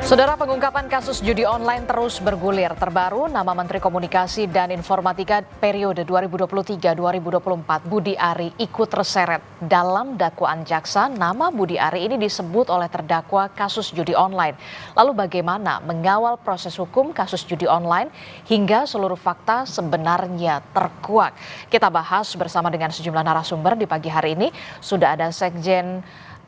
Saudara, pengungkapan kasus judi online terus bergulir. Terbaru, nama Menteri Komunikasi dan Informatika periode 2023-2024 Budi Ari ikut terseret. Dalam dakwaan jaksa, nama Budi Ari ini disebut oleh terdakwa kasus judi online. Lalu bagaimana mengawal proses hukum kasus judi online hingga seluruh fakta sebenarnya terkuak? Kita bahas bersama dengan sejumlah narasumber di pagi hari ini. Sudah ada Sekjen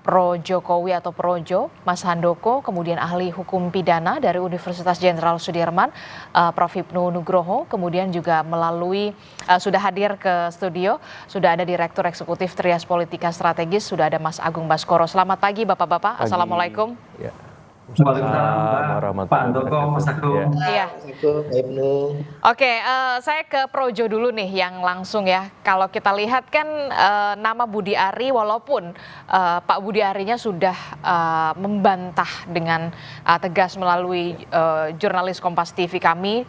Pro Jokowi atau Projo, Mas Handoko, kemudian ahli hukum pidana dari Universitas Jenderal Sudirman, Prof. Hipnu Nugroho, kemudian juga sudah hadir ke studio, sudah ada Direktur Eksekutif Trias Politika Strategis, sudah ada Mas Agung Baskoro. Selamat pagi Bapak-Bapak, Assalamualaikum. Ya. Waalaikumsalam, Pak Handoko, Mas Agung. Iya. Oke, saya ke Projo dulu nih yang langsung ya. Kalau kita lihat kan nama Budi Ari, walaupun Pak Budi Arinya sudah membantah dengan tegas melalui jurnalis Kompas TV kami,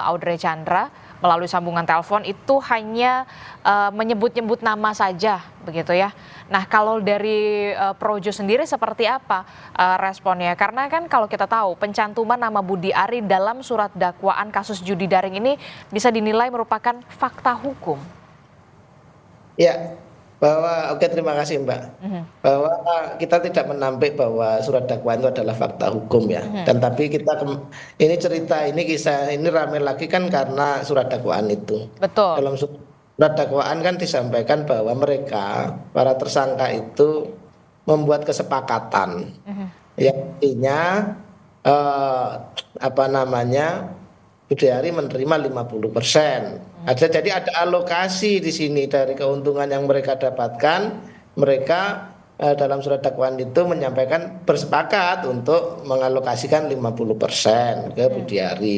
Audrey Chandra, melalui sambungan telepon itu hanya menyebut-nyebut nama saja begitu ya. Nah, kalau dari Projo sendiri seperti apa responnya? Karena kan kalau kita tahu pencantuman nama Budi Ari dalam surat dakwaan kasus judi daring ini bisa dinilai merupakan fakta hukum. Ya, terima kasih Mbak. Bahwa kita tidak menampik bahwa surat dakwaan itu adalah fakta hukum ya. Dan tapi ini kisah ini ramai lagi kan karena surat dakwaan itu. Betul. Dalam surat dakwaan kan disampaikan bahwa mereka para tersangka itu membuat kesepakatan. Yang intinya Budi Ari menerima 50%. Jadi ada alokasi di sini dari keuntungan yang mereka dapatkan. Mereka dalam surat dakwaan itu menyampaikan bersepakat untuk mengalokasikan 50% ke Budi Ari.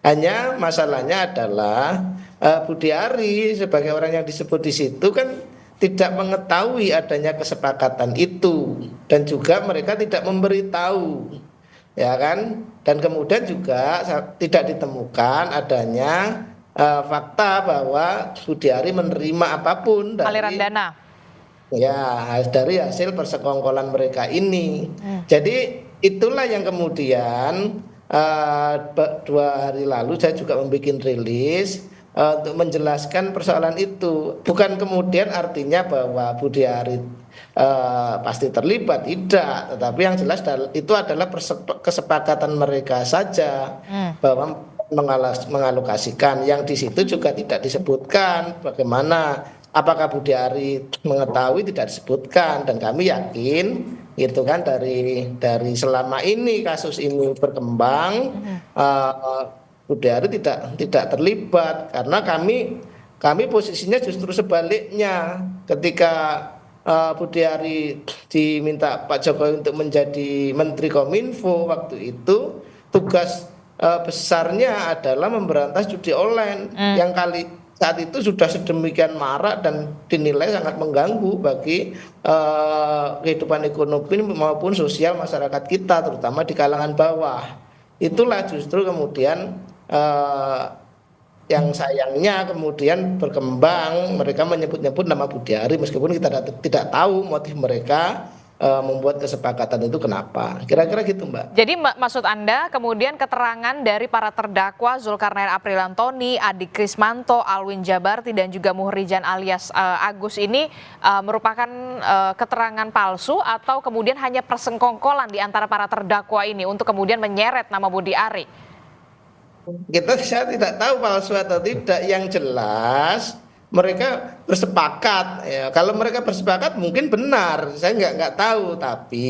Hanya masalahnya adalah Budi Ari sebagai orang yang disebut di situ kan tidak mengetahui adanya kesepakatan itu dan juga mereka tidak memberitahu. Ya kan, dan kemudian juga tidak ditemukan adanya fakta bahwa Budi Ari menerima apapun dari aliran dana. Ya, dari hasil persekongkolan mereka ini. Jadi itulah yang kemudian 2 hari lalu saya juga membuat rilis untuk menjelaskan persoalan itu. Bukan kemudian artinya bahwa Budi Ari pasti terlibat, tidak, tetapi yang jelas itu adalah kesepakatan mereka saja bahwa mengalokasikan. Yang di situ juga tidak disebutkan bagaimana, apakah Budi Ari mengetahui, tidak disebutkan. Dan kami yakin gitu kan dari selama ini kasus ini berkembang, Budi Ari tidak terlibat karena kami posisinya justru sebaliknya. Ketika Budi Ari diminta Pak Jokowi untuk menjadi Menteri Kominfo waktu itu, tugas besarnya adalah memberantas judi online yang saat itu sudah sedemikian marak dan dinilai sangat mengganggu bagi kehidupan ekonomi maupun sosial masyarakat kita, terutama di kalangan bawah. Itulah justru kemudian yang sayangnya kemudian berkembang, mereka menyebut-nyebut nama Budi Ari meskipun kita tidak tahu motif mereka membuat kesepakatan itu kenapa. Kira-kira gitu Mbak. Jadi maksud Anda kemudian keterangan dari para terdakwa Zulkarnain Aprilantoni, Adi Krismanto, Alwin Jabarti dan juga Muhrijan alias Agus ini merupakan keterangan palsu atau kemudian hanya persengkongkolan di antara para terdakwa ini untuk kemudian menyeret nama Budi Ari? Saya tidak tahu palsu atau tidak. Yang jelas mereka bersepakat ya. Kalau mereka bersepakat mungkin benar, saya nggak tahu. Tapi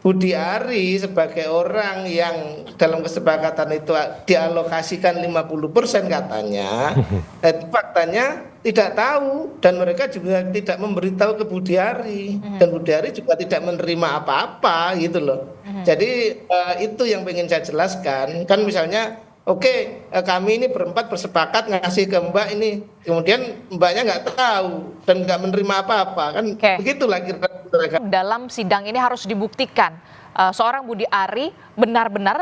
Budi Ari sebagai orang yang dalam kesepakatan itu dialokasikan 50% katanya, itu faktanya tidak tahu dan mereka juga tidak memberitahu ke Budi Ari dan Budi Ari juga tidak menerima apa-apa gitu loh. Jadi itu yang ingin saya jelaskan. Kan misalnya oke, kami ini berempat bersepakat ngasih ke Mbak ini, kemudian Mbaknya nggak tahu dan nggak menerima apa-apa, kan begitulah kira-kira. Dalam sidang ini harus dibuktikan seorang Budi Ari benar-benar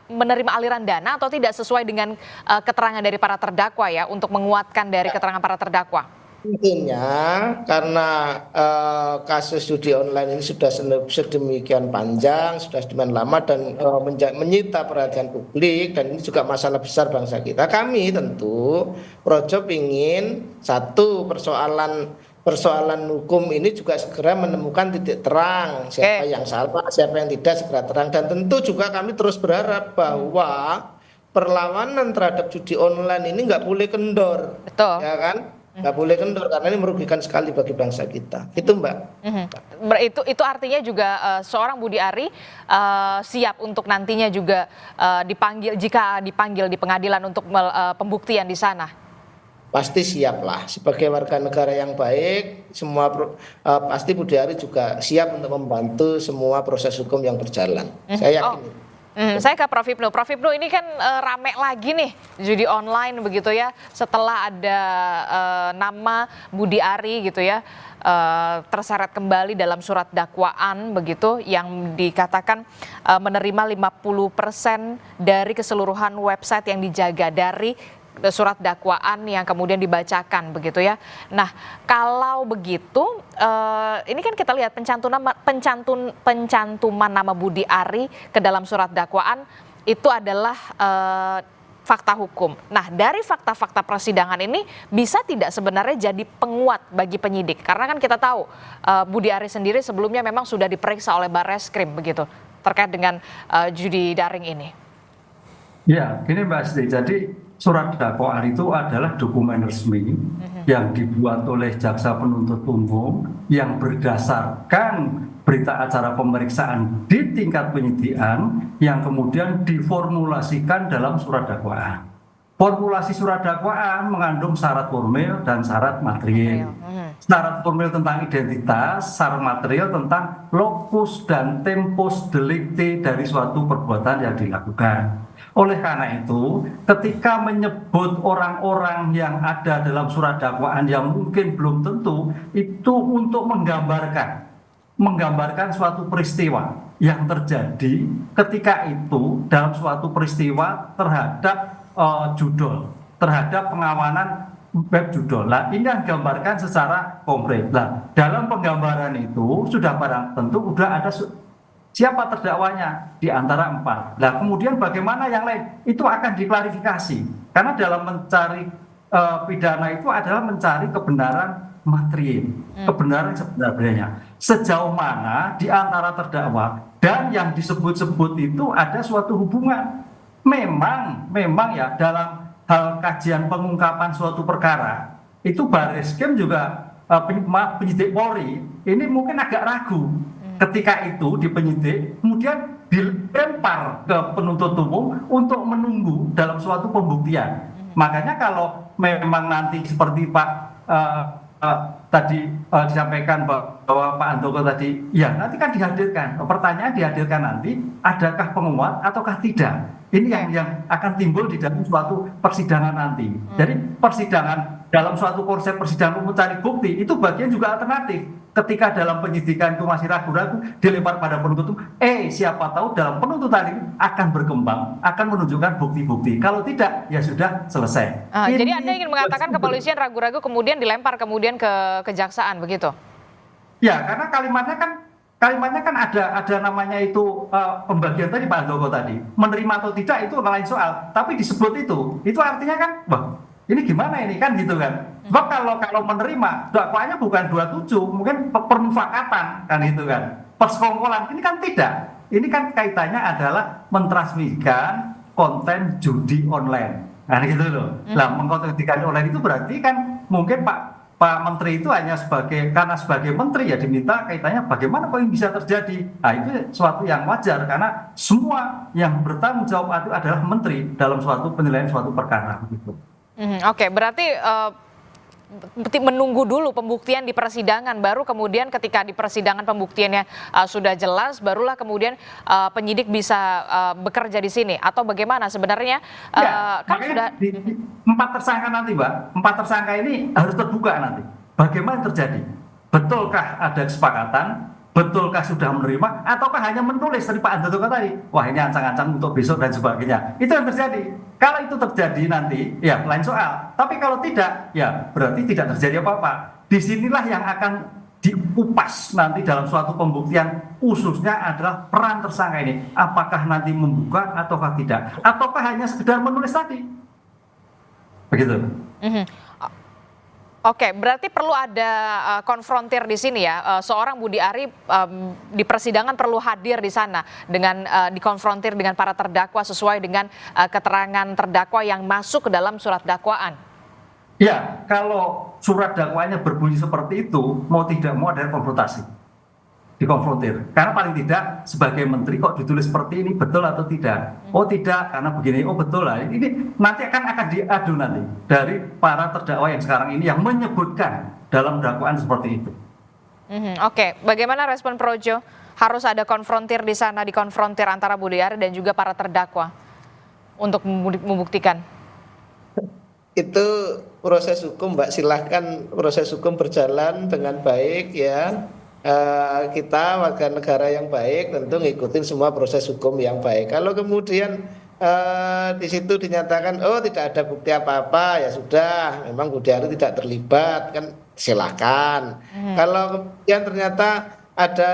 menerima aliran dana atau tidak sesuai dengan keterangan dari para terdakwa ya, untuk menguatkan dari keterangan para terdakwa. Tentunya karena kasus judi online ini sudah sedemikian panjang, sudah sedemikian lama dan menyita perhatian publik dan ini juga masalah besar bangsa kita. Kami tentu Projo ingin satu persoalan persoalan hukum ini juga segera menemukan titik terang siapa yang salah, siapa yang tidak segera terang dan tentu juga kami terus berharap bahwa perlawanan terhadap judi online ini nggak boleh kendor, Betul. ya kan? Nggak boleh kendor karena ini merugikan sekali bagi bangsa kita. Itu Mbak. Itu artinya juga seorang Budi Ari siap untuk nantinya juga dipanggil jika dipanggil di pengadilan untuk pembuktian di sana. Pasti siap lah sebagai warga negara yang baik. Pasti Budi Ari juga siap untuk membantu semua proses hukum yang berjalan. Saya yakin. Saya ke Prof. Hipnu. Prof. Hipnu, ini kan rame lagi nih judi online begitu ya, setelah ada nama Budi Ari gitu ya terseret kembali dalam surat dakwaan begitu yang dikatakan menerima 50% dari keseluruhan website yang dijaga dari surat dakwaan yang kemudian dibacakan begitu ya. Nah, kalau begitu ini kan kita lihat pencantuman nama Budi Ari ke dalam surat dakwaan itu adalah fakta hukum. Nah, dari fakta-fakta persidangan ini bisa tidak sebenarnya jadi penguat bagi penyidik? Karena kan kita tahu Budi Ari sendiri sebelumnya memang sudah diperiksa oleh Barreskrim begitu terkait dengan judi daring ini. Ya, gini Mbak Asti, jadi surat dakwaan itu adalah dokumen resmi yang dibuat oleh jaksa penuntut umum yang berdasarkan berita acara pemeriksaan di tingkat penyidikan yang kemudian diformulasikan dalam surat dakwaan. Formulasi surat dakwaan mengandung syarat formil dan syarat material. Syarat formil tentang identitas, syarat material tentang lokus dan tempus delicti dari suatu perbuatan yang dilakukan. Oleh karena itu, ketika menyebut orang-orang yang ada dalam surat dakwaan yang mungkin belum tentu, itu untuk menggambarkan suatu peristiwa yang terjadi ketika itu dalam suatu peristiwa terhadap judul, terhadap pengawanan web judul. Nah, ini yang digambarkan secara konkret. Nah, dalam penggambaran itu sudah barang tentu sudah ada siapa terdakwanya di antara 4. Nah, kemudian bagaimana yang lain? Itu akan diklarifikasi. Karena dalam mencari pidana itu adalah mencari kebenaran material, kebenaran sebenarnya. Sejauh mana di antara terdakwa dan yang disebut-sebut itu ada suatu hubungan. Memang ya dalam hal kajian pengungkapan suatu perkara itu Barreskrim juga penyidik Polri ini mungkin agak ragu ketika itu di penyidik kemudian dilempar ke penuntut umum untuk menunggu dalam suatu pembuktian. Makanya kalau memang nanti seperti Pak tadi disampaikan bahwa Pak Handoko tadi, ya nanti kan dihadirkan. Pertanyaan dihadirkan nanti, adakah penguat ataukah tidak? Ini yang akan timbul di dalam suatu persidangan nanti. Jadi persidangan dalam suatu konsep persidangan mencari bukti itu bagian juga alternatif. Ketika dalam penyidikan itu masih ragu-ragu, dilempar pada penuntut, siapa tahu dalam penuntutan ini akan berkembang, akan menunjukkan bukti-bukti. Kalau tidak, ya sudah selesai. Jadi Anda ingin mengatakan kepolisian ragu-ragu kemudian dilempar kemudian ke kejaksaan begitu? Ya, karena kalimatnya kan ada namanya itu pembagian tadi Pak Handoko tadi. Menerima atau tidak itu lain soal, tapi disebut itu artinya kan, ini gimana ini kan gitu kan. Sebab kalau menerima dakwaannya bukan 27, mungkin permufakatan kan itu kan. Persekongkolan ini kan tidak. Ini kan kaitannya adalah mentransmisikan konten judi online. Nah gitu loh. Nah, mengkontensikan online itu berarti kan mungkin Pak Menteri itu hanya karena sebagai menteri ya diminta kaitannya bagaimana kok ini bisa terjadi. Nah itu suatu yang wajar karena semua yang bertanggung jawab itu adalah menteri dalam suatu penilaian suatu perkara gitu. Oke, berarti menunggu dulu pembuktian di persidangan, baru kemudian ketika di persidangan pembuktiannya sudah jelas, barulah kemudian penyidik bisa bekerja di sini atau bagaimana sebenarnya? Kan sudah 4 tersangka nanti, Mbak. 4 tersangka ini harus terbuka nanti. Bagaimana terjadi? Betulkah ada kesepakatan betulkah sudah menerima ataukah hanya menulis dari Pak Handoko tadi, wah ini ancang-ancang untuk besok dan sebagainya. Itu yang terjadi. Kalau itu terjadi nanti, ya lain soal. Tapi kalau tidak, ya berarti tidak terjadi apa-apa. Disinilah yang akan dikupas nanti dalam suatu pembuktian, khususnya adalah peran tersangka ini. Apakah nanti membuka ataukah tidak? Ataukah hanya sekedar menulis tadi? Begitu. Oke, berarti perlu ada konfrontir di sini ya. Seorang Budi Ari di persidangan perlu hadir di sana dengan dikonfrontir dengan para terdakwa sesuai dengan keterangan terdakwa yang masuk ke dalam surat dakwaan. Ya, kalau surat dakwaannya berbunyi seperti itu, mau tidak mau ada konfrontasi, dikonfrontir. Karena paling tidak sebagai menteri kok ditulis seperti ini, betul atau tidak? Oh tidak, karena begini. Oh betul lah. Ini nanti akan diadu nanti dari para terdakwa yang sekarang ini yang menyebutkan dalam dakwaan seperti itu. Oke, bagaimana respon Projo? Harus ada konfrontir di sana, dikonfrontir antara Budi Ari dan juga para terdakwa untuk membuktikan. Itu proses hukum, Mbak. Silahkan proses hukum berjalan dengan baik ya. Kita warga negara yang baik tentu ngikutin semua proses hukum yang baik. Kalau kemudian di situ dinyatakan oh tidak ada bukti apa-apa, ya sudah, memang Budi Ari tidak terlibat, kan silahkan. Kalau kemudian ternyata ada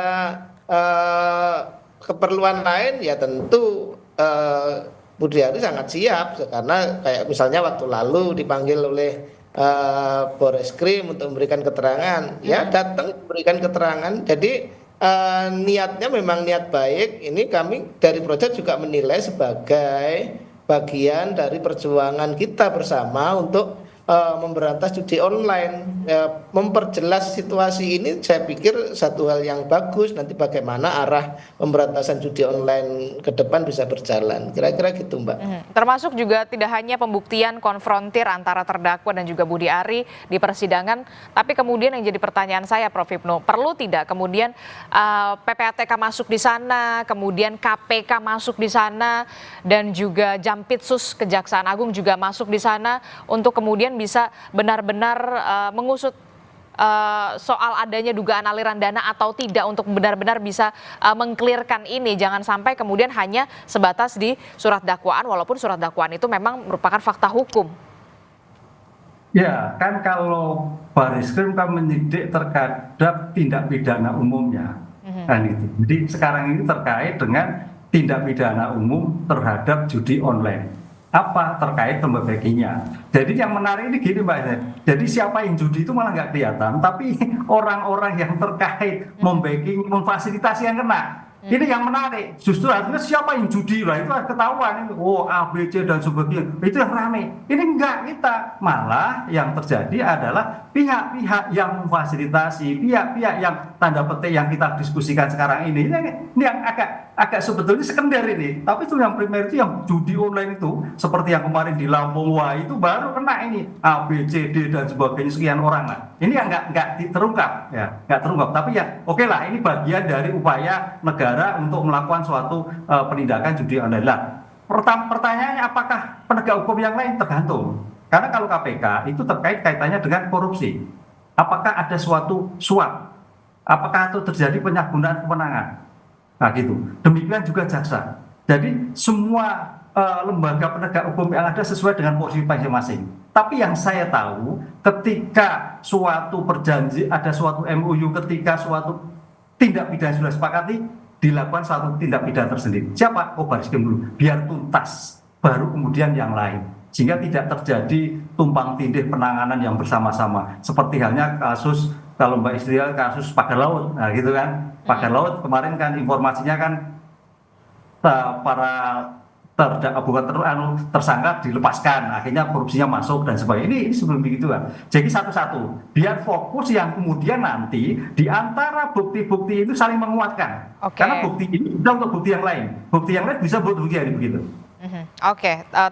keperluan lain, ya tentu Budi Ari sangat siap, karena kayak misalnya waktu lalu dipanggil oleh Barreskrim untuk memberikan keterangan, ya datang memberikan keterangan. Jadi niatnya memang niat baik. Ini kami dari Project juga menilai sebagai bagian dari perjuangan kita bersama untuk memberantas judi online. Memperjelas situasi ini saya pikir satu hal yang bagus. Nanti bagaimana arah pemberantasan judi online ke depan bisa berjalan. Kira-kira gitu, Mbak. Termasuk juga tidak hanya pembuktian konfrontir antara terdakwa dan juga Budi Ari di persidangan, tapi kemudian yang jadi pertanyaan saya, Prof. Hipnu, perlu tidak kemudian PPATK masuk di sana, kemudian KPK masuk di sana, dan juga Jampitsus Kejaksaan Agung juga masuk di sana untuk kemudian bisa benar-benar mengusut soal adanya dugaan aliran dana atau tidak, untuk benar-benar bisa mengklirkan ini. Jangan sampai kemudian hanya sebatas di surat dakwaan, walaupun surat dakwaan itu memang merupakan fakta hukum. Ya, kan kalau Barreskrim kan menyidik terhadap tindak pidana umumnya. Kan itu. Jadi sekarang ini terkait dengan tindak pidana umum terhadap judi online. Apa terkait pembaginya. Jadi yang menarik ini gini, Mbak. Jadi siapa yang judi itu malah nggak kelihatan, tapi orang-orang yang terkait membacking, memfasilitasi yang kena. Ini yang menarik. Justru artinya siapa yang judi lah itu ketahuan. Oh A, B, C dan sebagainya. Itu yang rame. Ini enggak kita. Malah yang terjadi adalah pihak-pihak yang memfasilitasi, pihak-pihak yang tanda petik yang kita diskusikan sekarang ini yang agak sebetulnya sekunder ini. Tapi itu yang primer itu yang judi online itu, seperti yang kemarin di Lampung, wah itu baru kena ini A, B, C, D dan sebagainya sekian orang lah. Ini yang nggak terungkap ya, nggak terungkap. Tapi ya oke lah, ini bagian dari upaya negara untuk melakukan suatu penindakan judi online lah. Pertanyaannya apakah penegak hukum yang lain? Tergantung. Karena kalau KPK itu terkait kaitannya dengan korupsi. Apakah ada suatu suap? Apakah itu terjadi penyalahgunaan kewenangan? Nah gitu. Demikian juga jaksa. Jadi semua lembaga penegak hukum yang ada sesuai dengan posisi masing-masing. Tapi yang saya tahu, ketika suatu perjanjian, ada suatu MOU, ketika suatu tindak pidana sudah sepakati, dilakukan suatu tindak pidana tersendiri. Siapa? Oh Barreskrim dulu. Biar tuntas, baru kemudian yang lain. Sehingga tidak terjadi tumpang tindih penanganan yang bersama-sama. Seperti halnya kasus, kalau Mbak Istrial, kasus pagar laut. Nah gitu kan. Pagar laut kemarin kan informasinya kan para tersangka dilepaskan, akhirnya korupsinya masuk dan sebagainya. Ini sebelum begitu kan. Jadi satu-satu, biar fokus yang kemudian nanti di antara bukti-bukti itu saling menguatkan. Karena bukti ini sudah untuk bukti yang lain. Bukti yang lain bisa buat bukti yang begitu.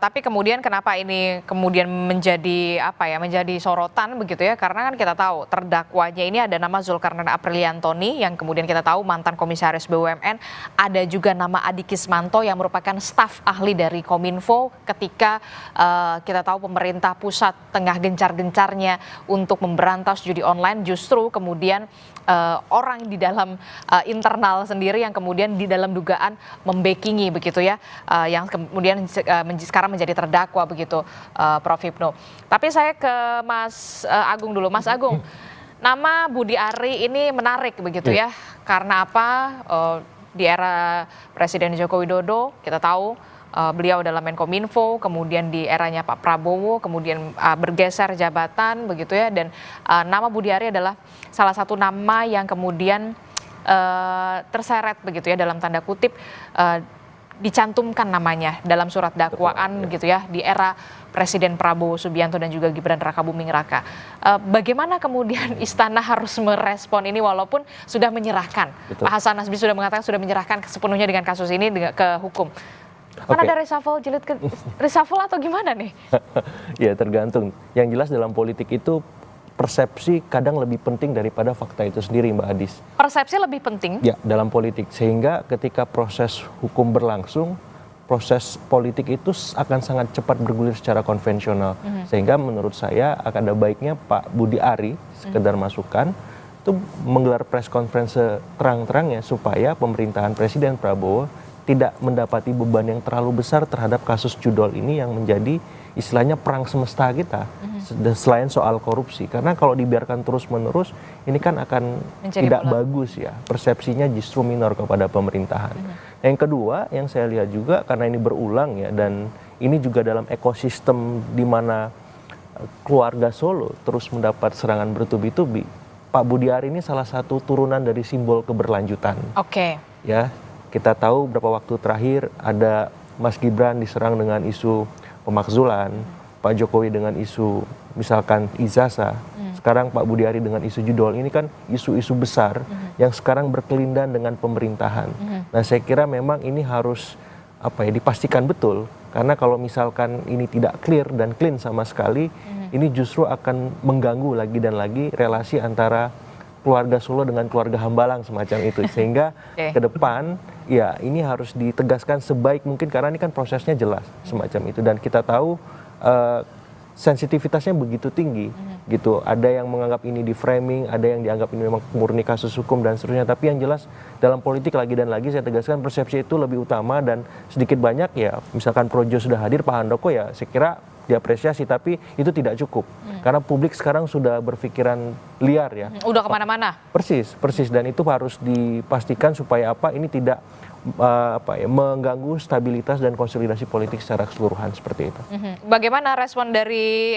Tapi kemudian kenapa ini kemudian menjadi menjadi sorotan begitu ya? Karena kan kita tahu terdakwanya ini ada nama Zulkarnain Apriliantoni yang kemudian kita tahu mantan komisaris BUMN, ada juga nama Adi Kismanto yang merupakan staf ahli dari Kominfo ketika kita tahu pemerintah pusat tengah gencar-gencarnya untuk memberantas judi online, justru kemudian orang di dalam internal sendiri yang kemudian di dalam dugaan membackingi begitu ya, yang kemudian sekarang menjadi terdakwa begitu, Prof. Hipnu. Tapi saya ke Mas Agung dulu, Mas Agung. Nama Budi Ari ini menarik begitu ya, karena apa? Di era Presiden Joko Widodo kita tahu beliau dalam Menkominfo, kemudian di eranya Pak Prabowo, kemudian bergeser jabatan begitu ya, dan nama Budi Ari adalah salah satu nama yang kemudian terseret begitu ya dalam tanda kutip, dicantumkan namanya dalam surat dakwaan gitu ya di era Presiden Prabowo Subianto dan juga Gibran Rakabuming Raka. Bagaimana kemudian Istana harus merespon ini walaupun sudah menyerahkan? Betul. Pak Hasan Nasbi sudah mengatakan sudah menyerahkan sepenuhnya dengan kasus ini ke hukum. Kan ada reshuffle jilid ke reshuffle atau gimana nih? Ya tergantung. Yang jelas dalam politik itu persepsi kadang lebih penting daripada fakta itu sendiri, Mbak Adis. Persepsi lebih penting? Ya, dalam politik. Sehingga ketika proses hukum berlangsung, proses politik itu akan sangat cepat bergulir secara konvensional. Sehingga menurut saya akan ada baiknya Pak Budi Ari, sekedar masukan, itu menggelar press conference terang-terangnya supaya pemerintahan Presiden Prabowo tidak mendapati beban yang terlalu besar terhadap kasus judol ini yang menjadi istilahnya perang semesta kita, selain soal korupsi. Karena kalau dibiarkan terus-menerus, ini kan akan tidak bagus ya, persepsinya justru minor kepada pemerintahan. Yang kedua, yang saya lihat juga, karena ini berulang ya, dan ini juga dalam ekosistem di mana keluarga Solo terus mendapat serangan bertubi-tubi, Pak Budi Ari ini salah satu turunan dari simbol keberlanjutan. Ya, kita tahu beberapa waktu terakhir ada Mas Gibran diserang dengan isu pemakzulan, Pak Jokowi dengan isu misalkan ijazah, sekarang Pak Budi Ari dengan isu judol. Ini kan isu-isu besar yang sekarang berkelindan dengan pemerintahan. Nah, saya kira memang ini harus dipastikan betul, karena kalau misalkan ini tidak clear dan clean sama sekali, ini justru akan mengganggu lagi dan lagi relasi antara keluarga Solo dengan keluarga Hambalang semacam itu, sehingga ke depan ya ini harus ditegaskan sebaik mungkin, karena ini kan prosesnya jelas semacam itu, dan kita tahu sensitivitasnya begitu tinggi gitu. Ada yang menganggap ini di framing, ada yang dianggap ini memang murni kasus hukum dan seterusnya. Tapi yang jelas dalam politik lagi dan lagi saya tegaskan persepsi itu lebih utama, dan sedikit banyak ya misalkan Projo sudah hadir, Pak Handoko ya saya kira diapresiasi, tapi itu tidak cukup karena publik sekarang sudah berpikiran liar ya. Udah kemana-mana. Persis, dan itu harus dipastikan supaya ini tidak mengganggu stabilitas dan konsolidasi politik secara keseluruhan seperti itu. Bagaimana respon dari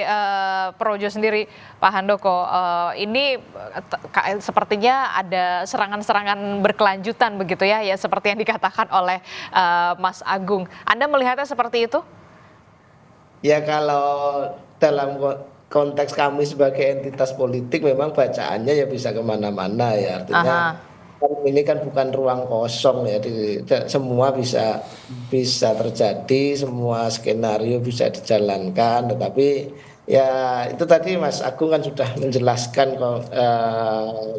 Projo sendiri, Pak Handoko? Ini sepertinya ada serangan-serangan berkelanjutan begitu ya, seperti yang dikatakan oleh Mas Agung. Anda melihatnya seperti itu? Ya, kalau dalam konteks kami sebagai entitas politik memang bacaannya ya bisa kemana-mana ya, artinya ini kan bukan ruang kosong ya, semua bisa terjadi, semua skenario bisa dijalankan, tetapi ya itu tadi Mas Agung kan sudah menjelaskan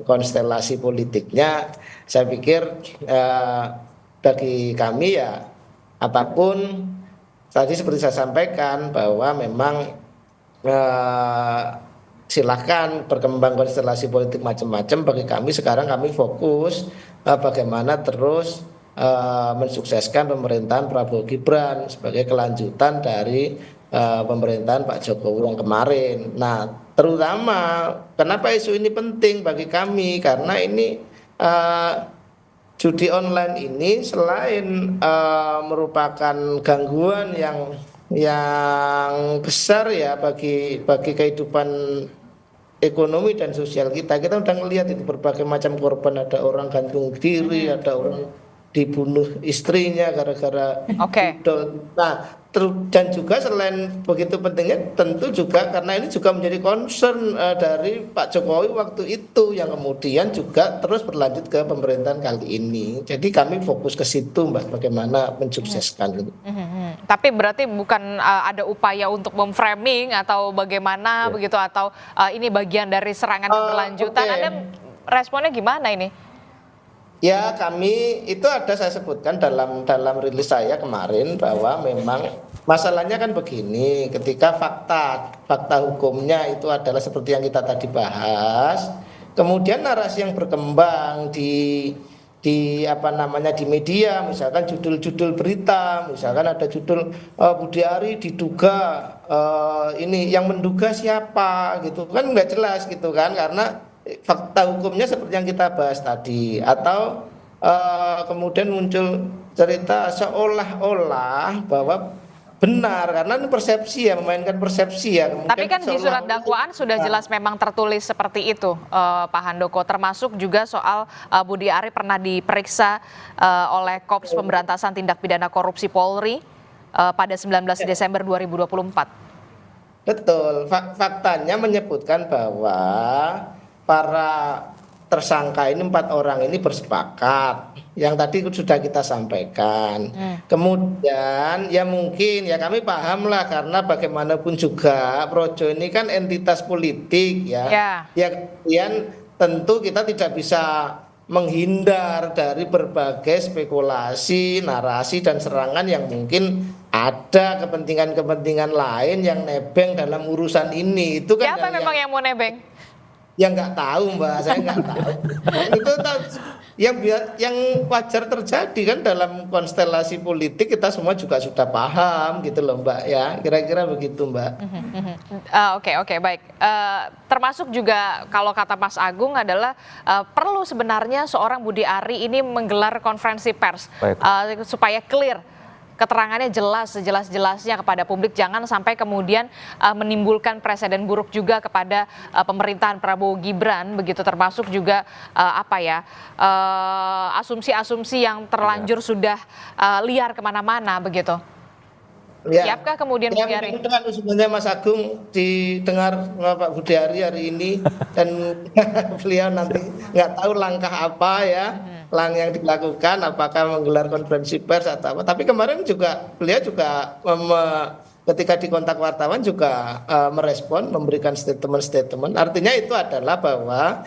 konstelasi politiknya. Saya pikir bagi kami ya apapun, tadi seperti saya sampaikan bahwa memang silahkan berkembang konstelasi politik macam-macam. Bagi kami sekarang kami fokus bagaimana terus mensukseskan pemerintahan Prabowo Gibran sebagai kelanjutan dari pemerintahan Pak Jokowi yang kemarin. Nah, terutama kenapa isu ini penting bagi kami, karena ini judi online ini selain merupakan gangguan yang besar ya bagi kehidupan ekonomi dan sosial kita. Kita udah ngelihat itu berbagai macam korban, ada orang gantung diri, ada orang dibunuh istrinya gara-gara judol. Nah, dan juga selain begitu pentingnya, tentu juga karena ini juga menjadi concern dari Pak Jokowi waktu itu, yang kemudian juga terus berlanjut ke pemerintahan kali ini. Jadi kami fokus ke situ, Mbak, bagaimana mensukseskan itu. Tapi berarti bukan ada upaya untuk memframing atau bagaimana begitu, atau ini bagian dari serangan yang berlanjutan. Anda responnya gimana ini? Ya, kami itu ada saya sebutkan dalam rilis saya kemarin bahwa memang masalahnya kan begini, ketika fakta hukumnya itu adalah seperti yang kita tadi bahas, kemudian narasi yang berkembang di apa namanya di media, misalkan judul-judul berita, misalkan ada judul Budi Ari diduga ini yang menduga siapa gitu kan, nggak jelas gitu kan, karena fakta hukumnya seperti yang kita bahas tadi, atau kemudian muncul cerita seolah-olah bahwa benar, karena ini persepsi ya, memainkan persepsi ya. Kemudian tapi kan di surat dakwaan sudah jelas memang tertulis seperti itu, Pak Handoko, termasuk juga soal Budi Ari pernah diperiksa oleh Kops Pemberantasan Tindak Pidana Korupsi Polri pada 19 Desember 2024. Betul, faktanya menyebutkan bahwa para tersangka ini 4 orang ini bersepakat yang tadi sudah kita sampaikan. Kemudian ya mungkin ya kami paham lah, karena bagaimanapun juga Projo ini kan entitas politik ya. Ya kemudian tentu kita tidak bisa menghindar dari berbagai spekulasi, narasi dan serangan yang mungkin ada kepentingan-kepentingan lain yang nebeng dalam urusan ini. Itu kan siapa memang yang mau nebeng? Ya nggak tahu Mbak, saya nggak tahu. Itu yang wajar terjadi kan dalam konstelasi politik, kita semua juga sudah paham gitu loh Mbak ya, kira-kira begitu Mbak. Oke, baik. Termasuk juga kalau kata Mas Agung adalah perlu sebenarnya seorang Budi Ari ini menggelar konferensi pers supaya clear, keterangannya jelas sejelas-jelasnya kepada publik, jangan sampai kemudian menimbulkan presiden buruk juga kepada pemerintahan Prabowo Gibran begitu, termasuk juga asumsi-asumsi yang terlanjur sudah liar kemana-mana begitu. Ya. Siapkah kemudian Budi Ari? Dengan usulannya Mas Agung didengar Pak Budi Ari hari ini, dan beliau nanti nggak tahu langkah apa ya yang dilakukan, apakah menggelar konferensi pers atau apa. Tapi kemarin juga beliau juga ketika dikontak wartawan juga merespon, memberikan statement-statement. Artinya itu adalah bahwa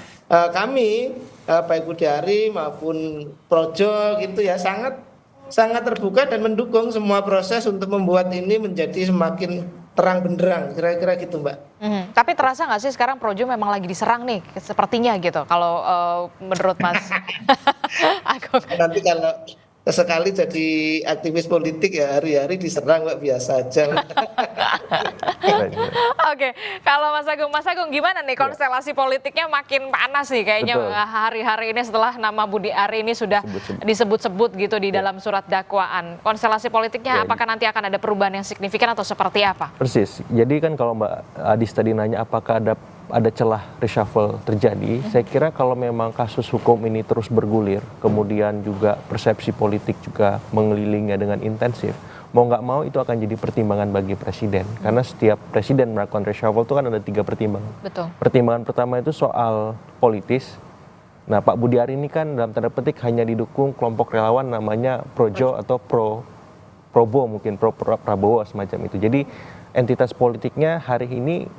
kami baik Budi Ari maupun Projo gitu ya sangat terbuka dan mendukung semua proses untuk membuat ini menjadi semakin terang benderang, kira-kira gitu Mbak. Tapi terasa nggak sih sekarang Projo memang lagi diserang nih, sepertinya gitu, kalau menurut Mas Agung? Nanti kalau sekali jadi aktivis politik ya hari-hari diserang Mbak, biasa aja. Oke, kalau Mas Agung gimana nih konstelasi politiknya makin panas nih kayaknya hari-hari ini setelah nama Budi Ari ini sudah disebut-sebut gitu di dalam surat dakwaan. Konstelasi politiknya apakah nanti akan ada perubahan yang signifikan atau seperti apa? Persis. Jadi kan kalau Mbak Adis tadi nanya apakah ada celah reshuffle terjadi, saya kira kalau memang kasus hukum ini terus bergulir, kemudian juga persepsi politik juga mengelilingnya dengan intensif, mau nggak mau itu akan jadi pertimbangan bagi presiden. Karena setiap presiden melakukan reshuffle itu kan ada 3 pertimbangan. Betul. Pertimbangan pertama itu soal politis. Nah, Pak Budi Ari ini kan dalam tanda petik hanya didukung kelompok relawan namanya Projo atau Probo, mungkin pro Prabowo semacam itu. Jadi entitas politiknya hari ini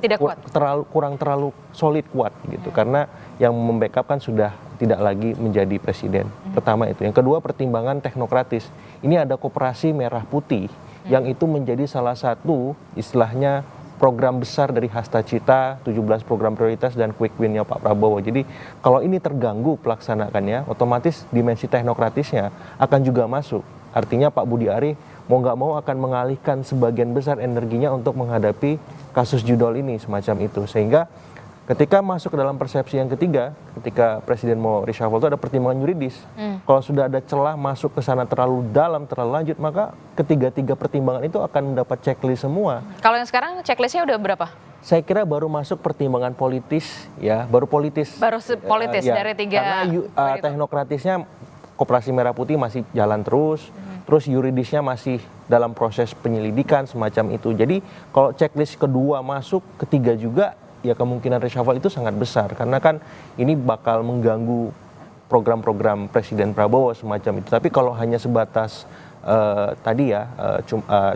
kurang terlalu solid kuat gitu, karena yang membackup kan sudah tidak lagi menjadi presiden. Pertama itu. Yang kedua pertimbangan teknokratis. Ini ada koperasi merah putih yang itu menjadi salah satu istilahnya program besar dari Hasta Cita, 17 program prioritas dan quick win-nya Pak Prabowo. Jadi kalau ini terganggu pelaksanakannya, otomatis dimensi teknokratisnya akan juga masuk. Artinya Pak Budi Ari mau nggak mau akan mengalihkan sebagian besar energinya untuk menghadapi kasus judol ini semacam itu. Sehingga ketika masuk ke dalam persepsi yang ketiga, ketika presiden mau reshuffle itu ada pertimbangan yuridis. Kalau sudah ada celah masuk ke sana terlalu dalam, terlalu lanjut, maka ketiga-tiga pertimbangan itu akan mendapat checklist semua. Kalau yang sekarang checklistnya udah berapa? Saya kira baru masuk pertimbangan politis, ya, baru politis. Baru politis dari 3. Karena teknokratisnya Koperasi Merah Putih masih jalan terus. Terus yuridisnya masih dalam proses penyelidikan semacam itu. Jadi kalau checklist kedua masuk, ketiga juga, ya kemungkinan reshuffle itu sangat besar. Karena kan ini bakal mengganggu program-program Presiden Prabowo semacam itu. Tapi kalau hanya sebatas tadi ya,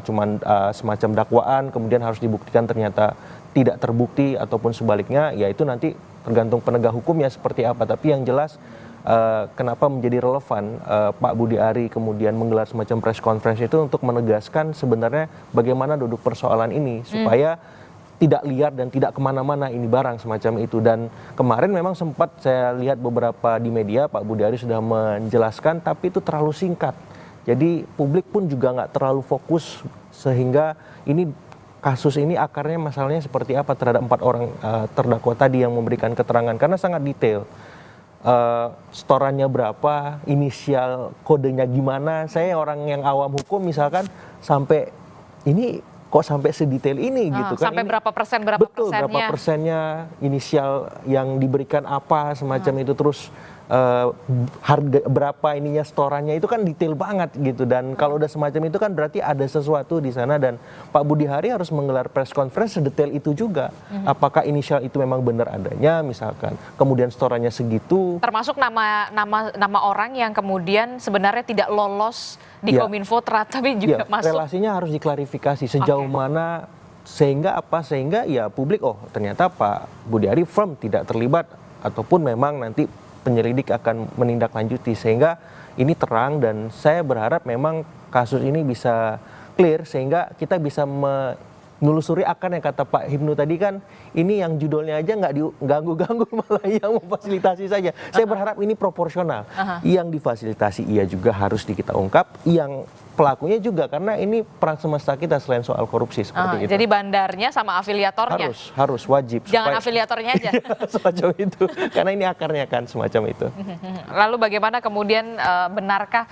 cuman semacam dakwaan, kemudian harus dibuktikan ternyata tidak terbukti ataupun sebaliknya, ya itu nanti tergantung penegak hukumnya seperti apa. Tapi yang jelas kenapa menjadi relevan Pak Budi Ari kemudian menggelar semacam press conference itu untuk menegaskan sebenarnya bagaimana duduk persoalan ini supaya tidak liar dan tidak kemana-mana ini barang semacam itu. Dan kemarin memang sempat saya lihat beberapa di media Pak Budi Ari sudah menjelaskan, tapi itu terlalu singkat. Jadi publik pun juga nggak terlalu fokus, sehingga ini kasus ini akarnya masalahnya seperti apa terhadap 4 orang terdakwa tadi yang memberikan keterangan, karena sangat detail. Setorannya berapa, inisial kodenya gimana. Saya orang yang awam hukum misalkan sampai ini kok sampai sedetail ini gitu kan. Sampai berapa persen, berapa betul, persennya. berapa persennya, inisial yang diberikan apa semacam itu, terus harga berapa ininya, setorannya itu kan detail banget gitu. Dan kalau udah semacam itu kan berarti ada sesuatu di sana, dan Pak Budi Ari harus menggelar press conference sedetail itu juga. Apakah inisial itu memang benar adanya misalkan, kemudian setorannya segitu, termasuk nama orang yang kemudian sebenarnya tidak lolos di Kominfo tapi juga masuk. Relasinya harus diklarifikasi sejauh mana, sehingga ya publik, oh ternyata Pak Budi Ari firm tidak terlibat, ataupun memang nanti penyelidik akan menindaklanjuti, sehingga ini terang. Dan saya berharap memang kasus ini bisa clear, sehingga kita bisa menelusuri akar yang kata Pak Hipnu tadi kan, ini yang judulnya aja nggak diganggu-ganggu, malah yang memfasilitasi saja. Saya berharap ini proporsional. Yang difasilitasi ia juga harus kita ungkap, yang pelakunya juga, karena ini perang semesta kita selain soal korupsi seperti itu. Jadi bandarnya sama afiliatornya harus wajib. Jangan afiliatornya aja. Semacam itu, karena ini akarnya kan semacam itu. Lalu bagaimana kemudian, benarkah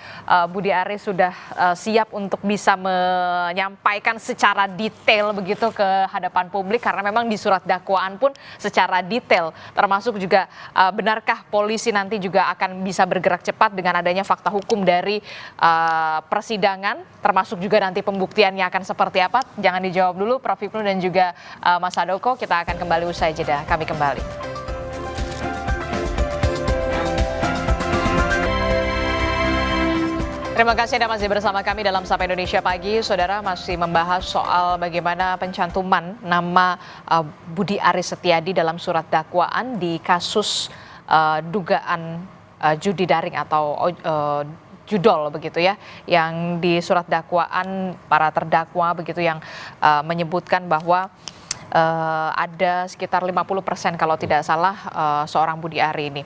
Budi Ari sudah siap untuk bisa menyampaikan secara detail begitu ke hadapan publik, karena memang di surat dakwaan pun secara detail, termasuk juga benarkah polisi nanti juga akan bisa bergerak cepat dengan adanya fakta hukum dari persidangan, termasuk juga nanti pembuktiannya akan seperti apa? Jangan dijawab dulu Prof. Hipnu dan juga Mas Handoko, kita akan kembali usai jeda. Kami kembali. Terima kasih Anda masih bersama kami dalam Sapa Indonesia Pagi. Saudara, masih membahas soal bagaimana pencantuman nama Budi Ari Setiadi dalam surat dakwaan di kasus dugaan judi daring atau judol begitu ya, yang di surat dakwaan para terdakwa begitu yang menyebutkan bahwa ada sekitar 50% kalau tidak salah seorang Budi Ari ini.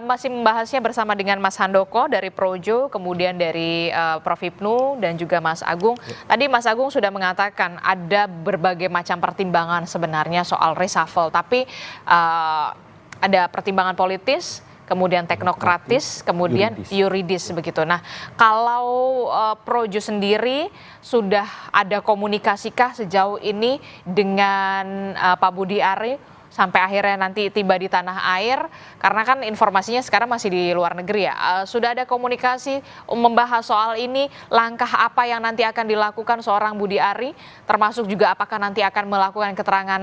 Masih membahasnya bersama dengan Mas Handoko dari Projo, kemudian dari Prof. Hipnu dan juga Mas Agung. Tadi Mas Agung sudah mengatakan ada berbagai macam pertimbangan sebenarnya soal reshuffle, tapi ada pertimbangan politis, kemudian teknokratis, kemudian yuridis begitu. Nah, kalau Projo sendiri sudah ada komunikasikah sejauh ini dengan Pak Budi Ari sampai akhirnya nanti tiba di tanah air? Karena kan informasinya sekarang masih di luar negeri ya. Sudah ada komunikasi membahas soal ini, langkah apa yang nanti akan dilakukan seorang Budi Ari, termasuk juga apakah nanti akan melakukan keterangan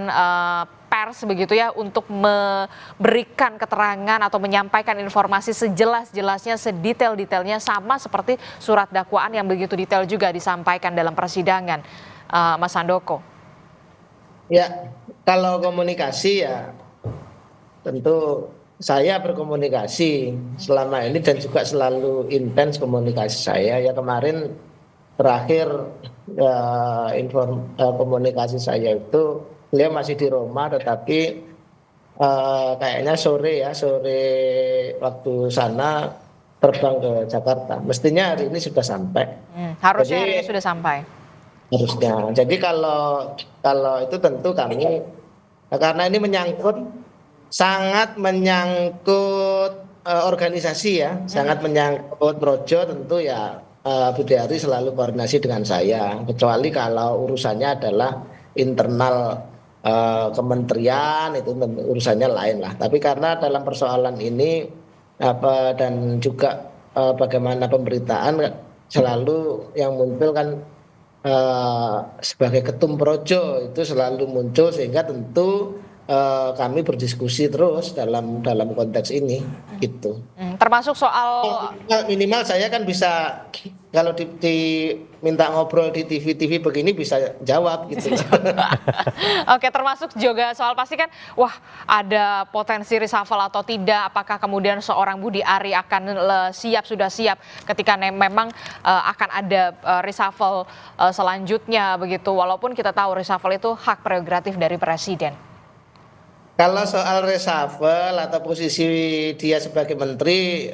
pers begitu ya, untuk memberikan keterangan atau menyampaikan informasi sejelas-jelasnya, sedetail-detailnya, sama seperti surat dakwaan yang begitu detail juga disampaikan dalam persidangan. Mas Handoko. Ya, kalau komunikasi ya tentu saya berkomunikasi selama ini dan juga selalu intens komunikasi saya. Ya kemarin terakhir komunikasi saya itu beliau masih di Roma, tetapi kayaknya sore waktu sana terbang ke Jakarta. Mestinya hari ini sudah sampai. Harusnya hari ini sudah sampai. Harusnya. Jadi kalau itu tentu kami, karena ini sangat menyangkut organisasi ya, sangat menyangkut Projo, tentu ya Budi Ari selalu koordinasi dengan saya, kecuali kalau urusannya adalah internal kementerian, itu urusannya lain lah. Tapi karena dalam persoalan ini dan juga bagaimana pemberitaan, selalu yang muncul kan sebagai ketum Projo itu selalu muncul, sehingga tentu kami berdiskusi terus dalam konteks ini gitu. Termasuk soal minimal saya kan bisa kalau diminta ngobrol di TV-TV begini bisa jawab gitu. Oke, termasuk juga soal pasti kan, wah ada potensi reshuffle atau tidak, apakah kemudian seorang Budi Ari akan sudah siap ketika memang akan ada reshuffle selanjutnya begitu, walaupun kita tahu reshuffle itu hak prerogatif dari Presiden. Kalau soal reshuffle atau posisi dia sebagai menteri,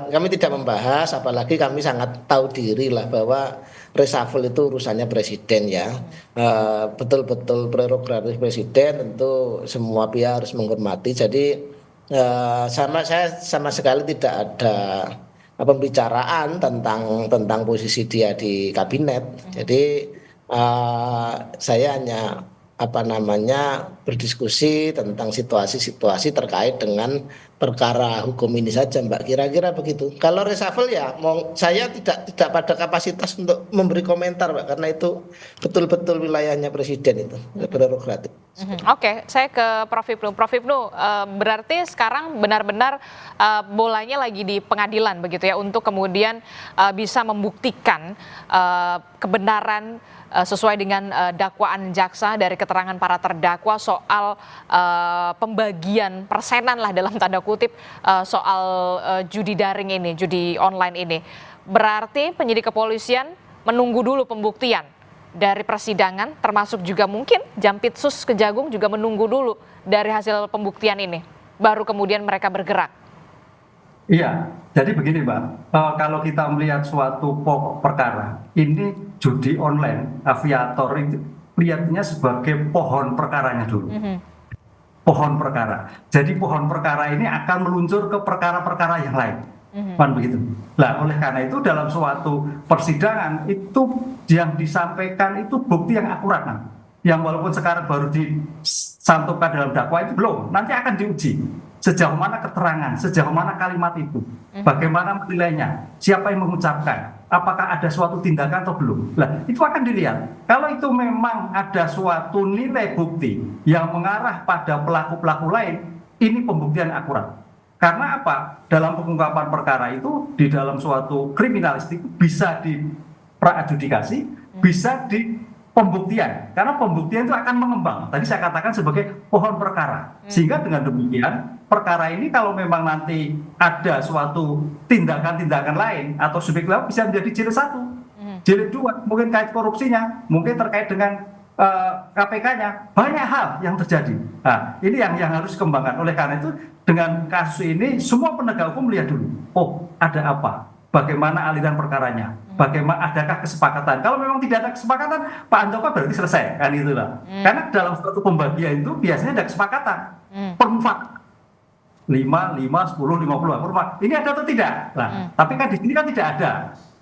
kami tidak membahas, apalagi kami sangat tahu diri lah bahwa reshuffle itu urusannya presiden ya. Betul-betul prerogatif presiden, tentu semua pihak harus menghormati. Jadi saya sama sekali tidak ada pembicaraan tentang posisi dia di kabinet. Jadi saya hanya berdiskusi tentang situasi-situasi terkait dengan perkara hukum ini saja, Mbak. Kira-kira begitu. Kalau reshuffle ya, saya tidak pada kapasitas untuk memberi komentar, Mbak, karena itu betul-betul wilayahnya presiden itu, prerogatif. Oke, saya ke Prof. Hipnu. Prof. Hipnu, berarti sekarang benar-benar bolanya lagi di pengadilan begitu ya, untuk kemudian bisa membuktikan kebenaran sesuai dengan dakwaan jaksa dari keterangan para terdakwa soal pembagian persenan lah dalam tanda kutip soal judi daring ini, judi online ini. Berarti penyidik kepolisian menunggu dulu pembuktian dari persidangan, termasuk juga mungkin Jampitsus Kejagung juga menunggu dulu dari hasil pembuktian ini, baru kemudian mereka bergerak. Iya, jadi begini Mbak, kalau kita melihat suatu pokok perkara, ini judi online, aviator itu lihatnya sebagai pohon perkaranya dulu. Pohon perkara. Jadi pohon perkara ini akan meluncur ke perkara-perkara yang lain. Kan begitu. Nah, oleh karena itu dalam suatu persidangan itu yang disampaikan itu bukti yang akurat. Yang walaupun sekarang baru disantumkan dalam dakwaan itu belum, nanti akan diuji. Sejauh mana keterangan, sejauh mana kalimat itu, bagaimana menilainya, siapa yang mengucapkan, apakah ada suatu tindakan atau belum. Nah, itu akan dilihat. Kalau itu memang ada suatu nilai bukti yang mengarah pada pelaku-pelaku lain, ini pembuktian akurat. Karena apa? Dalam pengungkapan perkara itu, di dalam suatu kriminalistik bisa diperadjudikasi, bisa di pembuktian, karena pembuktian itu akan mengembang. Tadi saya katakan sebagai pohon perkara. Sehingga dengan demikian, perkara ini kalau memang nanti ada suatu tindakan-tindakan lain atau subjek lain bisa menjadi jilid 1, jilid 2, mungkin kait korupsinya, mungkin terkait dengan KPK-nya, banyak hal yang terjadi. Nah, ini yang harus dikembangkan. Oleh karena itu, dengan kasus ini, semua penegak hukum melihat dulu, oh ada apa? Bagaimana aliran perkaranya, bagaimana adakah kesepakatan. Kalau memang tidak ada kesepakatan, Pak Handoko berarti selesai, kan itulah. Karena dalam suatu pembagian itu biasanya ada kesepakatan per mufakat 5, 10, 50 per mufakat. Ini ada atau tidak? Nah, tapi kan di sini kan tidak ada.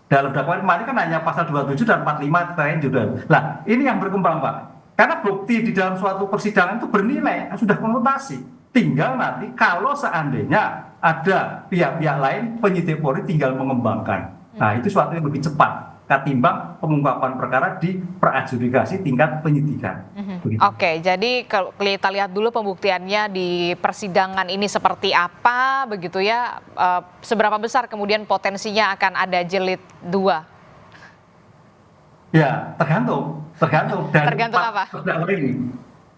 Dalam dakwaan kemarin kan hanya pasal 27 dan 45 terkait juga. Nah, ini yang berkembang, Pak. Karena bukti di dalam suatu persidangan itu bernilai, sudah konotasi. Tinggal nanti kalau seandainya ada pihak-pihak lain, penyidik Polri tinggal mengembangkan. Nah, itu suatu yang lebih cepat ketimbang pengungkapan perkara di peradjudikasi tingkat penyidikan. Oke, jadi kalau kita lihat dulu pembuktiannya di persidangan ini seperti apa, begitu ya, seberapa besar kemudian potensinya akan ada jilid 2? Ya, tergantung. Dan tergantung apa?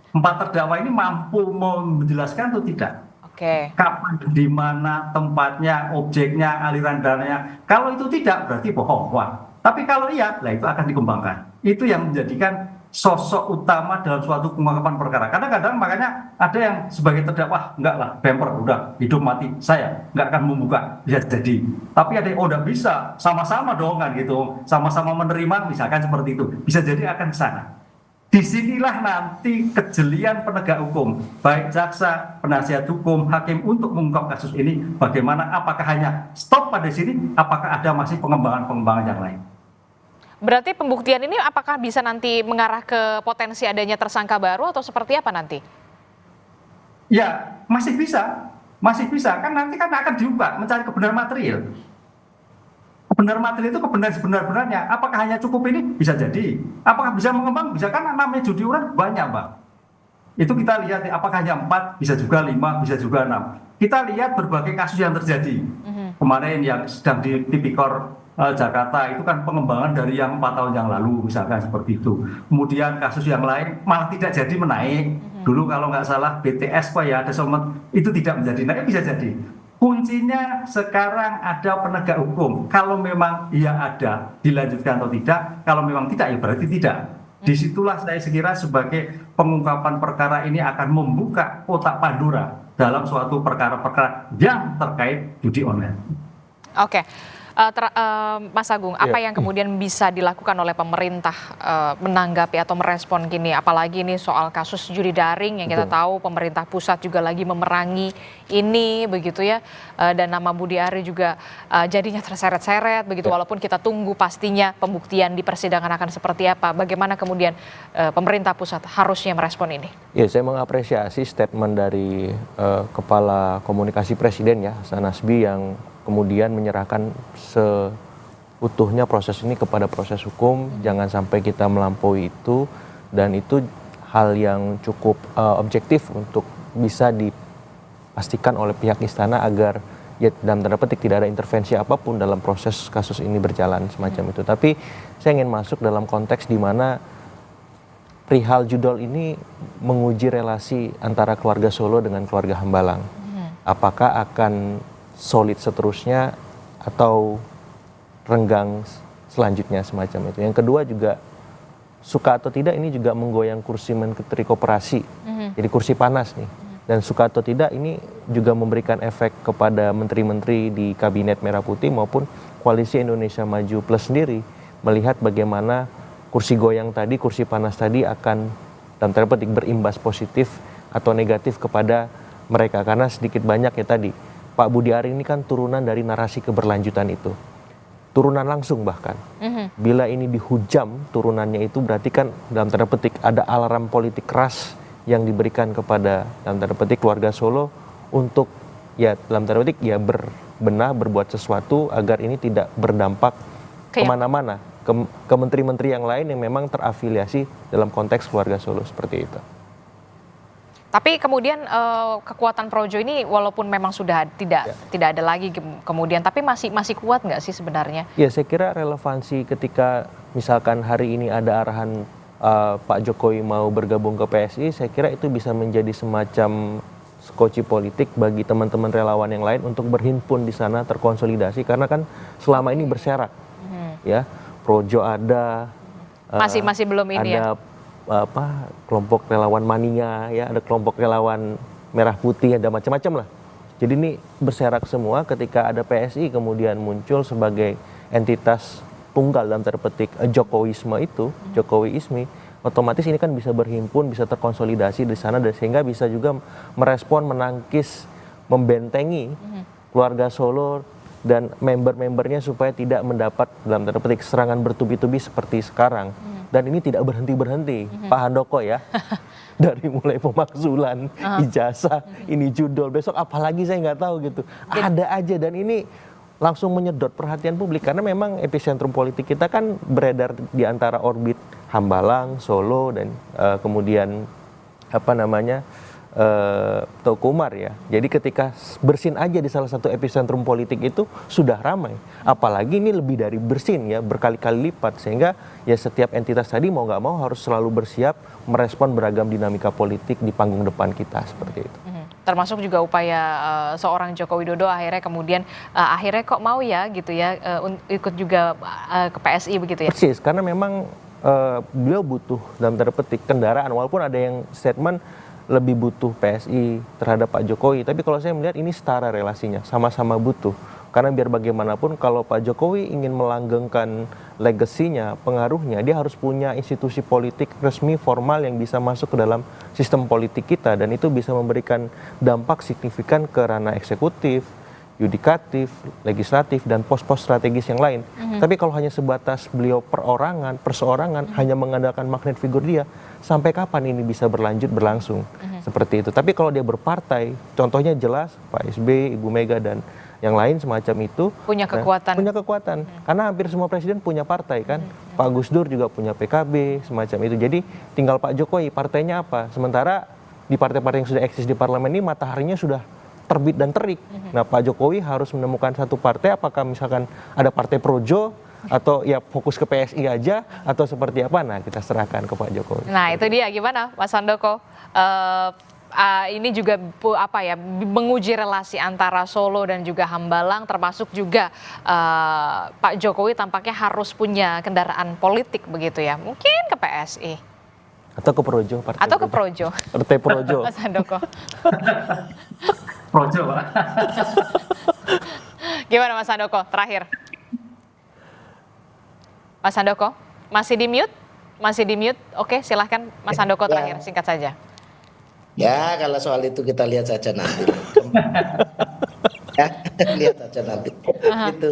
Empat terdakwa ini mampu menjelaskan atau tidak? Oke. Kapan, di mana tempatnya, objeknya, aliran dananya. Kalau itu tidak, berarti bohong. Wah. Tapi kalau iya, lah itu akan dikembangkan. Itu yang menjadikan sosok utama dalam suatu pengungkapan perkara. Kadang-kadang makanya ada yang sebagai terdakwa, enggak lah, bemper, udah hidup mati, saya nggak akan membuka, bisa jadi. Tapi ada yang, oh udah bisa, sama-sama dong kan gitu, sama-sama menerima, misalkan seperti itu. Bisa jadi akan ke sana. Disinilah nanti kejelian penegak hukum, baik jaksa, penasihat hukum, hakim untuk mengungkap kasus ini. Bagaimana? Apakah hanya stop pada sini? Apakah ada masih pengembangan-pengembangan yang lain? Berarti pembuktian ini apakah bisa nanti mengarah ke potensi adanya tersangka baru atau seperti apa nanti? Ya, masih bisa. Kan nanti kan akan diubah, mencari kebenaran material. Kebenaran material itu kebenaran sebenar-benarnya. Apakah hanya cukup ini? Bisa jadi. Apakah bisa mengembang? Bisa, kan namanya judi online banyak, Pak. Itu kita lihat apakah hanya 4, bisa juga 5, bisa juga 6. Kita lihat berbagai kasus yang terjadi. Kemarin yang sedang di Tipikor Jakarta itu kan pengembangan dari yang 4 tahun yang lalu misalkan seperti itu. Kemudian kasus yang lain malah tidak jadi menaik. Dulu kalau nggak salah BTS Pak ya ada Somad itu tidak menjadi naik, bisa jadi. Kuncinya sekarang ada penegak hukum. Kalau memang ia ada dilanjutkan atau tidak, kalau memang tidak ya berarti tidak. Disitulah saya sekira sebagai pengungkapan perkara ini akan membuka kotak Pandora dalam suatu perkara-perkara yang terkait judi online. Oke. Mas Agung, apa yang kemudian bisa dilakukan oleh pemerintah menanggapi atau merespon gini? Apalagi ini soal kasus judi daring yang kita tahu pemerintah pusat juga lagi memerangi ini begitu ya. Dan nama Budi Ari juga jadinya terseret-seret begitu. Walaupun kita tunggu pastinya pembuktian di persidangan akan seperti apa. Bagaimana kemudian pemerintah pusat harusnya merespon ini? Ya, saya mengapresiasi statement dari Kepala Komunikasi Presiden ya, Hasan Nasbi, yang kemudian menyerahkan seutuhnya proses ini kepada proses hukum, jangan sampai kita melampaui itu, dan itu hal yang cukup objektif untuk bisa dipastikan oleh pihak istana agar ya dalam tanda petik tidak ada intervensi apapun dalam proses kasus ini berjalan semacam itu. Tapi saya ingin masuk dalam konteks di mana perihal judol ini menguji relasi antara keluarga Solo dengan keluarga Hambalang. Apakah akan solid seterusnya atau renggang selanjutnya semacam itu. Yang kedua juga suka atau tidak ini juga menggoyang kursi Menteri Koperasi. Jadi kursi panas nih. Dan suka atau tidak ini juga memberikan efek kepada menteri-menteri di Kabinet Merah Putih maupun Koalisi Indonesia Maju Plus sendiri, melihat bagaimana kursi goyang tadi, kursi panas tadi akan dalam tanda petik berimbas positif atau negatif kepada mereka. Karena sedikit banyak ya tadi Pak Budi Ari ini kan turunan dari narasi keberlanjutan itu. Turunan langsung bahkan. Bila ini dihujam turunannya itu berarti kan dalam tanda petik ada alarm politik keras yang diberikan kepada dalam tanda petik keluarga Solo untuk ya dalam tanda petik ya berbenah berbuat sesuatu agar ini tidak berdampak kemana-mana ke menteri-menteri yang lain yang memang terafiliasi dalam konteks keluarga Solo seperti itu. Tapi kemudian kekuatan Projo ini walaupun memang sudah tidak ada lagi kemudian, tapi masih kuat nggak sih sebenarnya? Ya, saya kira relevansi ketika misalkan hari ini ada arahan Pak Jokowi mau bergabung ke PSI, saya kira itu bisa menjadi semacam skoci politik bagi teman-teman relawan yang lain untuk berhimpun di sana, terkonsolidasi, karena kan selama ini berserak, ya Projo ada, masih belum ini ada, kelompok relawan mania, ya ada kelompok relawan merah putih, ada macam-macam lah. Jadi ini berserak semua ketika ada PSI kemudian muncul sebagai entitas tunggal dalam tanda petik Jokowisme itu, Jokowiisme, otomatis ini kan bisa berhimpun, bisa terkonsolidasi di sana dan sehingga bisa juga merespon, menangkis, membentengi keluarga Solo dan member-membernya supaya tidak mendapat dalam tanda petik serangan bertubi-tubi seperti sekarang. Dan ini tidak berhenti-berhenti, Pak Handoko ya. Dari mulai pemakzulan, ijazah, ini judul, besok apalagi saya nggak tahu gitu. Ada aja dan ini langsung menyedot perhatian publik karena memang epicentrum politik kita kan beredar di antara orbit Hambalang, Solo dan kemudian Teuku-Umar ya. Jadi ketika bersin aja di salah satu epicentrum politik itu sudah ramai. Apalagi ini lebih dari bersin ya, berkali-kali lipat. Sehingga ya setiap entitas tadi mau nggak mau harus selalu bersiap merespon beragam dinamika politik di panggung depan kita seperti itu. Termasuk juga upaya seorang Joko Widodo akhirnya kemudian akhirnya kok mau ya gitu ya ikut juga ke PSI begitu ya. Persis, karena memang beliau butuh dalam tanda petik kendaraan walaupun ada yang statement lebih butuh PSI terhadap Pak Jokowi. Tapi kalau saya melihat ini setara relasinya, sama-sama butuh. Karena biar bagaimanapun kalau Pak Jokowi ingin melanggengkan legasinya, pengaruhnya, dia harus punya institusi politik resmi formal yang bisa masuk ke dalam sistem politik kita. Dan itu bisa memberikan dampak signifikan ke ranah eksekutif, yudikatif, legislatif, dan pos-pos strategis yang lain. Tapi kalau hanya sebatas beliau perorangan, perseorangan, hanya mengandalkan magnet figur dia, sampai kapan ini bisa berlangsung seperti itu. Tapi kalau dia berpartai, contohnya jelas Pak SBY, Ibu Mega dan yang lain semacam itu punya kekuatan. Punya kekuatan. Karena hampir semua presiden punya partai kan. Pak Gus Dur juga punya PKB semacam itu. Jadi tinggal Pak Jokowi partainya apa. Sementara di partai-partai yang sudah eksis di parlemen ini mataharinya sudah terbit dan terik. Nah, Pak Jokowi harus menemukan satu partai, apakah misalkan ada partai projo atau ya fokus ke PSI aja atau seperti apa? Nah, kita serahkan ke Pak Jokowi. Nah, itu dia gimana Mas Handoko? Ini juga menguji relasi antara Solo dan juga Hambalang, termasuk juga Pak Jokowi tampaknya harus punya kendaraan politik begitu ya, mungkin ke PSI atau ke Projo, ke Projo, partai Projo. Mas Handoko. Projo, Pak. Gimana Mas Handoko? Terakhir, Mas Handoko masih di mute? Masih di mute? Oke, silahkan Mas Handoko terakhir, singkat saja. Ya, kalau soal itu kita lihat saja nanti. Ya, lihat saja nanti. Gitu.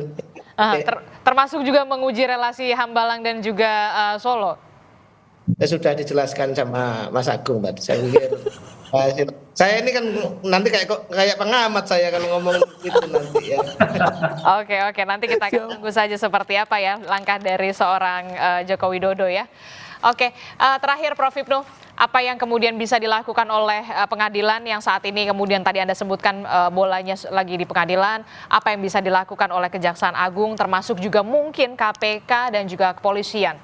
Termasuk juga menguji relasi Hambalang dan juga Solo. Sudah dijelaskan sama Mas Agung tadi. Saya pikir saya ini kan nanti kayak pengamat saya kalau ngomong itu nanti ya. Oke, nanti kita akan tunggu saja seperti apa ya langkah dari seorang Joko Widodo ya. Oke, terakhir Prof. Hipnu, apa yang kemudian bisa dilakukan oleh pengadilan yang saat ini kemudian tadi Anda sebutkan bolanya lagi di pengadilan, apa yang bisa dilakukan oleh Kejaksaan Agung termasuk juga mungkin KPK dan juga kepolisian?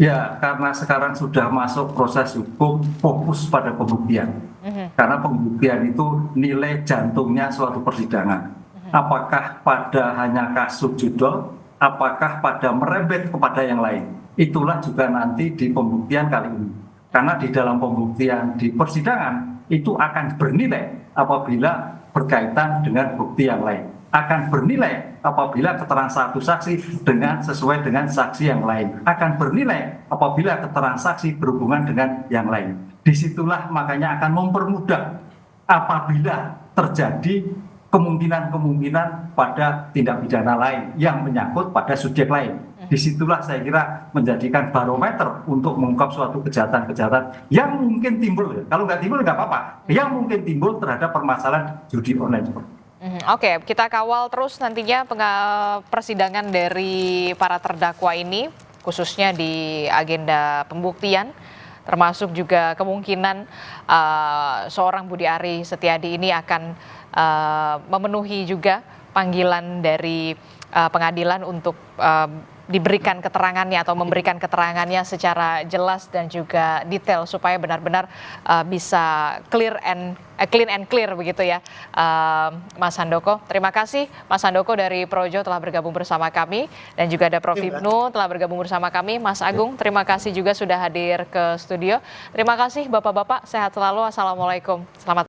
Ya, karena sekarang sudah masuk proses hukum, fokus pada pembuktian. Karena pembuktian itu nilai jantungnya suatu persidangan. Apakah pada hanya kasus judul, apakah pada merembet kepada yang lain. Itulah juga nanti di pembuktian kali ini. Karena di dalam pembuktian di persidangan itu akan bernilai apabila berkaitan dengan bukti yang lain. Akan bernilai apabila keterangan satu saksi sesuai dengan saksi yang lain. Akan bernilai apabila keterangan saksi berhubungan dengan yang lain. Disitulah makanya akan mempermudah apabila terjadi kemungkinan pada tindak pidana lain yang menyangkut pada subjek lain. Disitulah saya kira menjadikan barometer untuk mengungkap suatu kejahatan-kejahatan yang mungkin timbul. Kalau nggak timbul nggak apa-apa. Yang mungkin timbul terhadap permasalahan judi online. Oke, kita kawal terus nantinya persidangan dari para terdakwa ini, khususnya di agenda pembuktian, termasuk juga kemungkinan seorang Budi Ari Setiadi ini akan memenuhi juga panggilan dari pengadilan untuk diberikan keterangannya atau memberikan keterangannya secara jelas dan juga detail supaya benar-benar bisa clean and clear begitu ya, Mas Handoko. Terima kasih Mas Handoko dari Projo telah bergabung bersama kami dan juga ada Prof. Hipnu telah bergabung bersama kami. Mas Agung, terima kasih juga sudah hadir ke studio. Terima kasih Bapak-bapak, sehat selalu. Assalamualaikum. Selamat